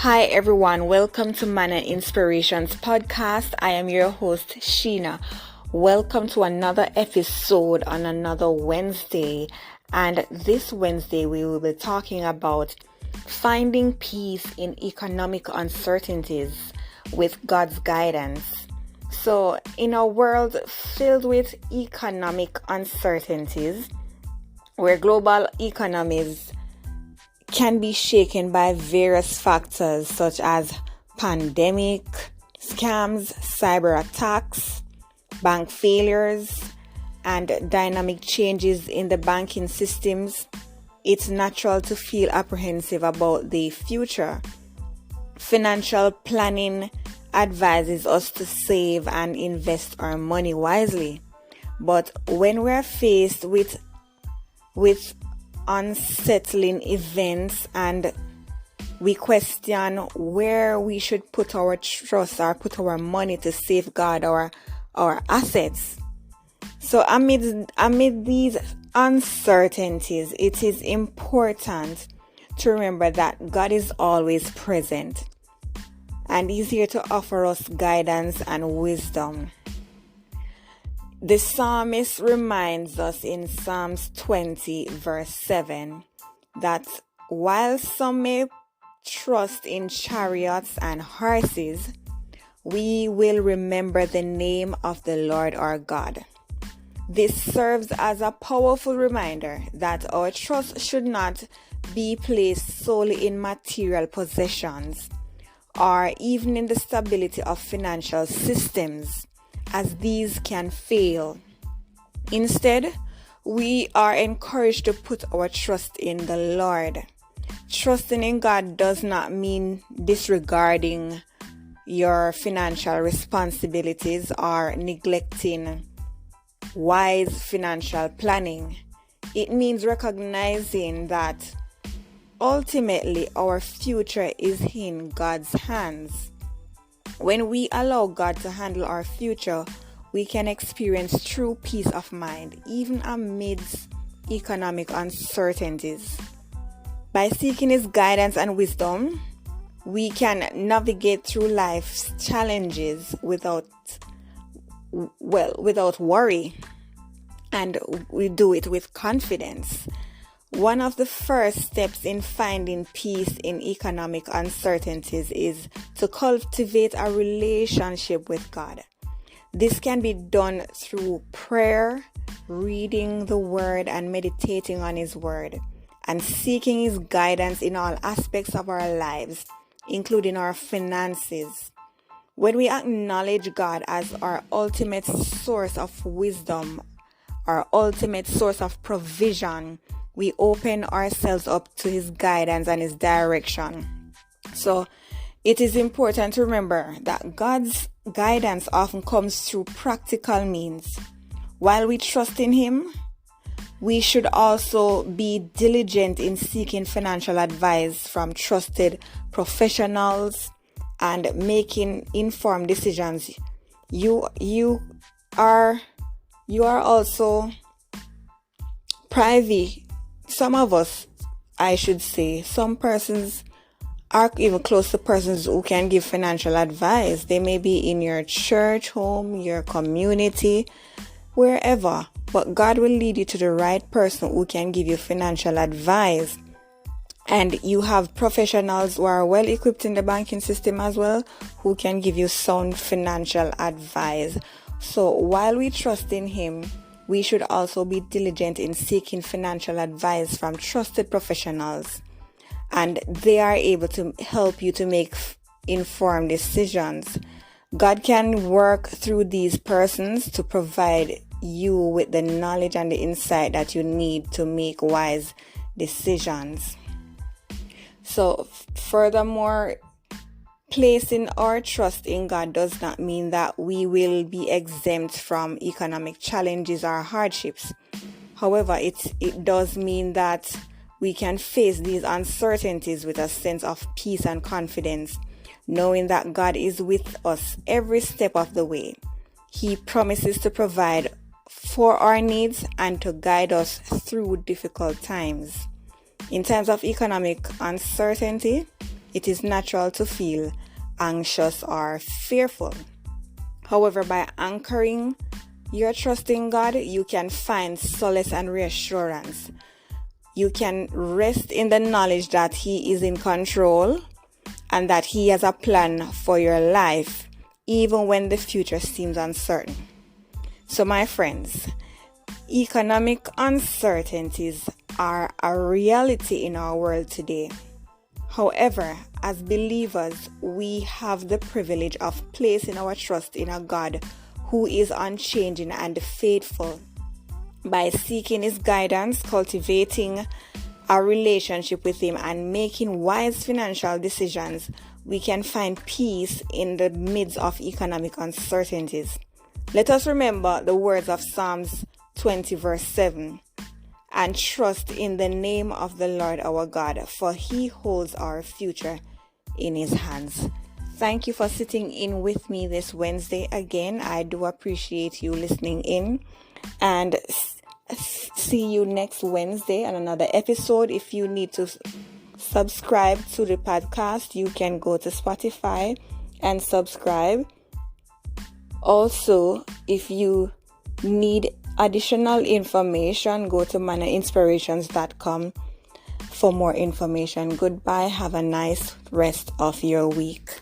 Hi everyone, welcome to Manna Inspirations podcast. I am your host Sheena. Welcome to another episode on another Wednesday. And this Wednesday we will be talking about finding peace in economic uncertainties with God's guidance. So in a world filled with economic uncertainties, where global economies can be shaken by various factors such as pandemic, scams, cyber attacks, bank failures, and dynamic changes in the banking systems, it's natural to feel apprehensive about the future. Financial planning advises us to save and invest our money wisely. But when we're faced with unsettling events and we question where we should put our trust or put our money to safeguard our assets. So amid these uncertainties, it is important to remember that God is always present and He's here to offer us guidance and wisdom. The psalmist reminds us in Psalms 20 verse 7 that while some may trust in chariots and horses, we will remember the name of the Lord our God. This serves as a powerful reminder that our trust should not be placed solely in material possessions or even in the stability of financial systems, as these can fail. Instead, we are encouraged to put our trust in the Lord. Trusting in God does not mean disregarding your financial responsibilities or neglecting wise financial planning. It means recognizing that ultimately our future is in God's hands. When we allow God to handle our future, we can experience true peace of mind, even amidst economic uncertainties. By seeking His guidance and wisdom, we can navigate through life's challenges without worry, and we do it with confidence. One of the first steps in finding peace in economic uncertainties is to cultivate a relationship with God. This can be done through prayer, reading the Word and meditating on His Word, and seeking His guidance in all aspects of our lives, including our finances. When we acknowledge God as our ultimate source of wisdom, our ultimate source of provision, we open ourselves up to His guidance and His direction. So it is important to remember that God's guidance often comes through practical means. While we trust in Him, we should also be diligent in seeking financial advice from trusted professionals and making informed decisions. You are also privy. Some of us, I should say, some persons are even close to persons who can give financial advice. They may be in your church, home, your community, wherever. But God will lead you to the right person who can give you financial advice. And you have professionals who are well equipped in the banking system as well, who can give you sound financial advice. So while we trust in Him, we should also be diligent in seeking financial advice from trusted professionals, and they are able to help you to make informed decisions. God can work through these persons to provide you with the knowledge and the insight that you need to make wise decisions. So, furthermore, placing our trust in God does not mean that we will be exempt from economic challenges or hardships. However, it does mean that we can face these uncertainties with a sense of peace and confidence, knowing that God is with us every step of the way. He promises to provide for our needs and to guide us through difficult times. In times of economic uncertainty, it is natural to feel anxious or fearful. However, by anchoring your trust in God, you can find solace and reassurance. You can rest in the knowledge that He is in control and that He has a plan for your life, even when the future seems uncertain. So, my friends, economic uncertainties are a reality in our world today. However, as believers, we have the privilege of placing our trust in a God who is unchanging and faithful. By seeking His guidance, cultivating a relationship with Him, and making wise financial decisions, we can find peace in the midst of economic uncertainties. Let us remember the words of Psalms 20 verse 7. And trust in the name of the Lord our God, for He holds our future in His hands. Thank you for sitting in with me this Wednesday again. I do appreciate you listening in, and see you next Wednesday on another episode. If you need to subscribe to the podcast, you can go to Spotify and subscribe. Also, if you need additional information, go to mannainspirations.com for more information. Goodbye. Have a nice rest of your week.